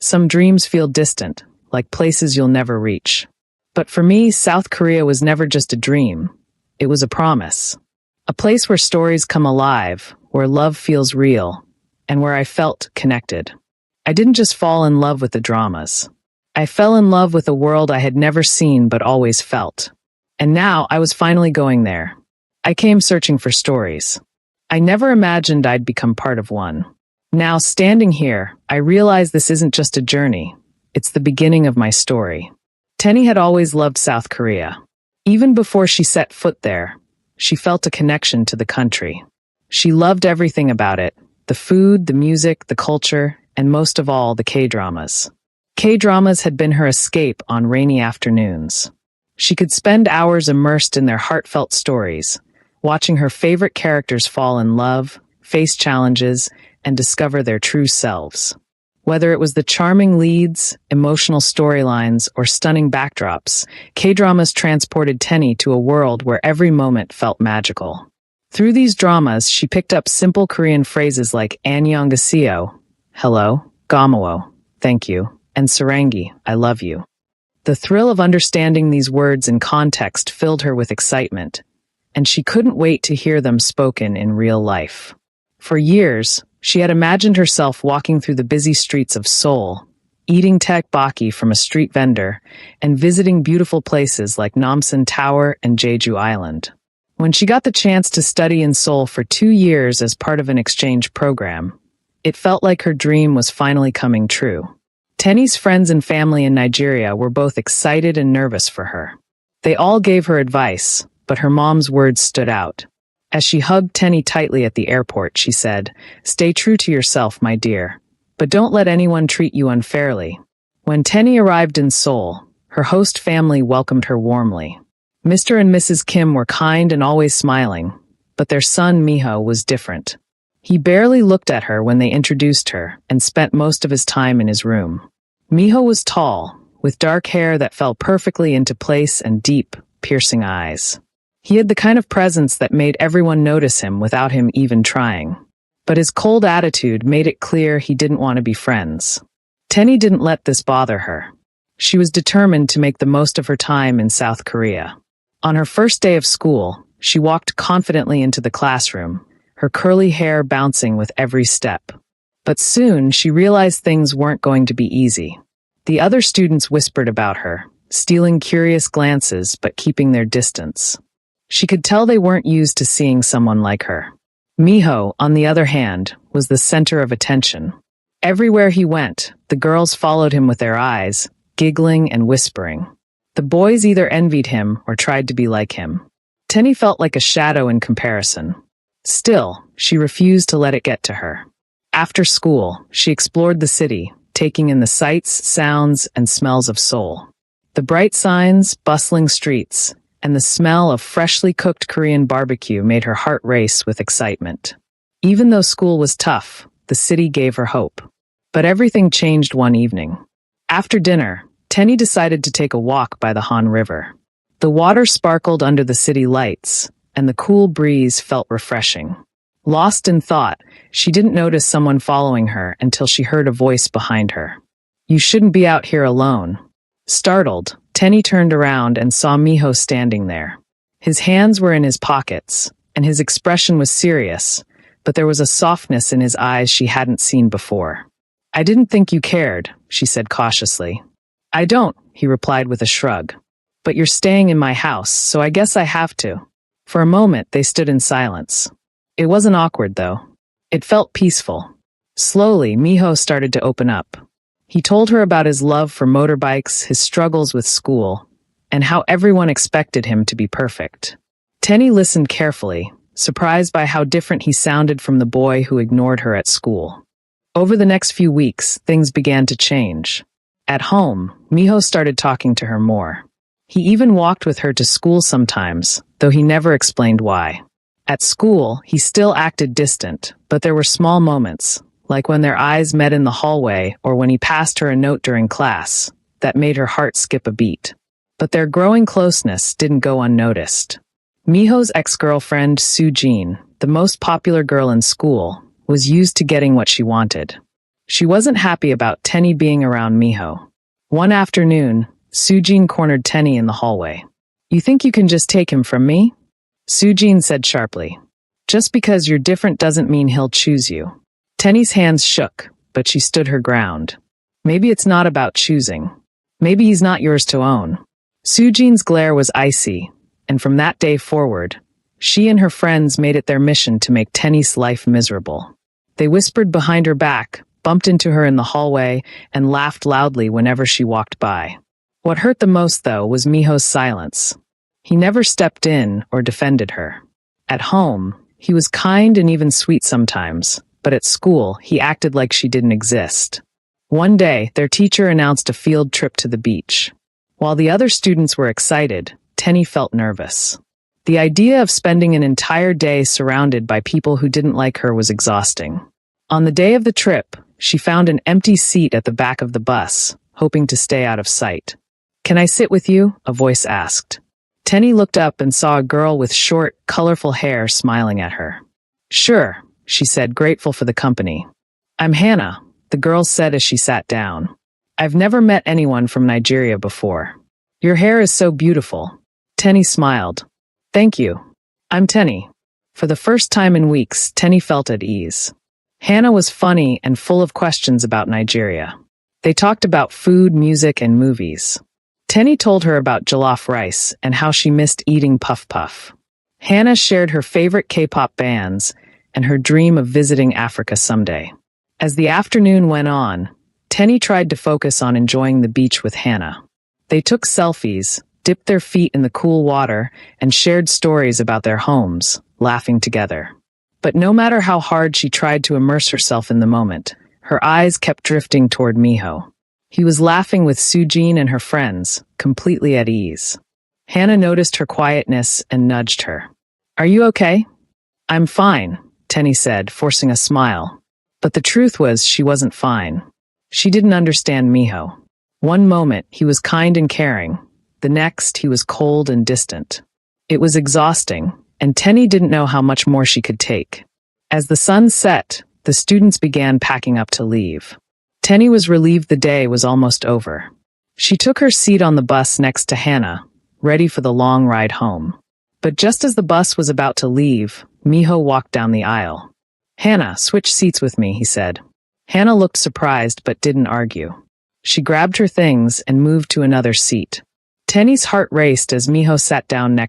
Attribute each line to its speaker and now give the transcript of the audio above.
Speaker 1: Some dreams feel distant, like places you'll never reach. But for me, South Korea was never just a dream. It was a promise. A place where stories come alive, where love feels real, and where I felt connected. I didn't just fall in love with the dramas. I fell in love with a world I had never seen but always felt. And now I was finally going there. I came searching for stories. I never imagined I'd become part of one. Now, standing here, I realize this isn't just a journey. It's the beginning of my story. Tenny had always loved South Korea. Even before she set foot there, she felt a connection to the country. She loved everything about it, the food, the music, the culture, and most of all, the K-dramas. K-dramas had been her escape on rainy afternoons. She could spend hours immersed in their heartfelt stories, watching her favorite characters fall in love, face challenges, and discover their true selves. Whether it was the charming leads, emotional storylines, or stunning backdrops, K-dramas transported Tenny to a world where every moment felt magical. Through these dramas, she picked up simple Korean phrases like "Annyeonghaseyo," hello, "Gomawo," thank you, and "Sarangi," I love you. The thrill of understanding these words in context filled her with excitement, and she couldn't wait to hear them spoken in real life. For years, she had imagined herself walking through the busy streets of Seoul, eating tteokbokki from a street vendor, and visiting beautiful places like Namsan Tower and Jeju Island. When she got the chance to study in Seoul for 2 years as part of an exchange program, it felt like her dream was finally coming true. Tenny's friends and family in Nigeria were both excited and nervous for her. They all gave her advice, but her mom's words stood out. As she hugged Tenny tightly at the airport, she said, "Stay true to yourself, my dear, but don't let anyone treat you unfairly." When Tenny arrived in Seoul, her host family welcomed her warmly. Mr. and Mrs. Kim were kind and always smiling, but their son Miho was different. He barely looked at her when they introduced her and spent most of his time in his room. Miho was tall, with dark hair that fell perfectly into place and deep, piercing eyes. He had the kind of presence that made everyone notice him without him even trying. But his cold attitude made it clear he didn't want to be friends. Tenny didn't let this bother her. She was determined to make the most of her time in South Korea. On her first day of school, she walked confidently into the classroom, her curly hair bouncing with every step. But soon, she realized things weren't going to be easy. The other students whispered about her, stealing curious glances but keeping their distance. She could tell they weren't used to seeing someone like her. Miho, on the other hand, was the center of attention. Everywhere he went, the girls followed him with their eyes, giggling and whispering. The boys either envied him or tried to be like him. Tenny felt like a shadow in comparison. Still, she refused to let it get to her. After school, she explored the city, taking in the sights, sounds, and smells of Seoul. The bright signs, bustling streets, and the smell of freshly cooked Korean barbecue made her heart race with excitement. Even though school was tough, the city gave her hope. But everything changed one evening. After dinner, Tenny decided to take a walk by the Han River. The water sparkled under the city lights, and the cool breeze felt refreshing. Lost in thought, she didn't notice someone following her until she heard a voice behind her. "You shouldn't be out here alone." Startled, Tenny turned around and saw Miho standing there. His hands were in his pockets, and his expression was serious, but there was a softness in his eyes she hadn't seen before. "I didn't think you cared," she said cautiously. "I don't," he replied with a shrug. "But you're staying in my house, so I guess I have to." For a moment, they stood in silence. It wasn't awkward, though. It felt peaceful. Slowly, Miho started to open up. He told her about his love for motorbikes, his struggles with school, and how everyone expected him to be perfect. Tenny listened carefully, surprised by how different he sounded from the boy who ignored her at school. Over the next few weeks, things began to change. At home, Miho started talking to her more. He even walked with her to school sometimes, though he never explained why. At school, he still acted distant, but there were small moments, like when their eyes met in the hallway or when he passed her a note during class, that made her heart skip a beat. But their growing closeness didn't go unnoticed. Miho's ex-girlfriend, Soo Jean, the most popular girl in school, was used to getting what she wanted. She wasn't happy about Tenny being around Miho. One afternoon, Sujin cornered Tenny in the hallway. "You think you can just take him from me?" Sujin said sharply. "Just because you're different doesn't mean he'll choose you." Tenny's hands shook, but she stood her ground. "Maybe it's not about choosing. Maybe he's not yours to own." Sujin's glare was icy, and from that day forward, she and her friends made it their mission to make Tenny's life miserable. They whispered behind her back, bumped into her in the hallway, and laughed loudly whenever she walked by. What hurt the most, though, was Miho's silence. He never stepped in or defended her. At home, he was kind and even sweet sometimes, but at school, he acted like she didn't exist. One day, their teacher announced a field trip to the beach. While the other students were excited, Tenny felt nervous. The idea of spending an entire day surrounded by people who didn't like her was exhausting. On the day of the trip, she found an empty seat at the back of the bus, hoping to stay out of sight. "Can I sit with you?" a voice asked. Tenny looked up and saw a girl with short, colorful hair smiling at her. "Sure," she said, grateful for the company. "I'm Hannah," the girl said as she sat down. "I've never met anyone from Nigeria before. Your hair is so beautiful." Tenny smiled. "Thank you. I'm Tenny." For the first time in weeks, Tenny felt at ease. Hannah was funny and full of questions about Nigeria. They talked about food, music, and movies. Tenny told her about jollof rice and how she missed eating puff puff. Hannah shared her favorite K-pop bands and her dream of visiting Africa someday. As the afternoon went on, Tenny tried to focus on enjoying the beach with Hannah. They took selfies, dipped their feet in the cool water, and shared stories about their homes, laughing together. But no matter how hard she tried to immerse herself in the moment, her eyes kept drifting toward Miho. He was laughing with Sujin and her friends, completely at ease. Hannah noticed her quietness and nudged her. "Are you okay?" "I'm fine," Tenny said, forcing a smile. But the truth was she wasn't fine. She didn't understand Miho. One moment, he was kind and caring. The next, he was cold and distant. It was exhausting, and Tenny didn't know how much more she could take. As the sun set, the students began packing up to leave. Tenny was relieved the day was almost over. She took her seat on the bus next to Hannah, ready for the long ride home. But just as the bus was about to leave, Miho walked down the aisle. "Hannah, switch seats with me," he said. Hannah looked surprised but didn't argue. She grabbed her things and moved to another seat. Tenny's heart raced as Miho sat down next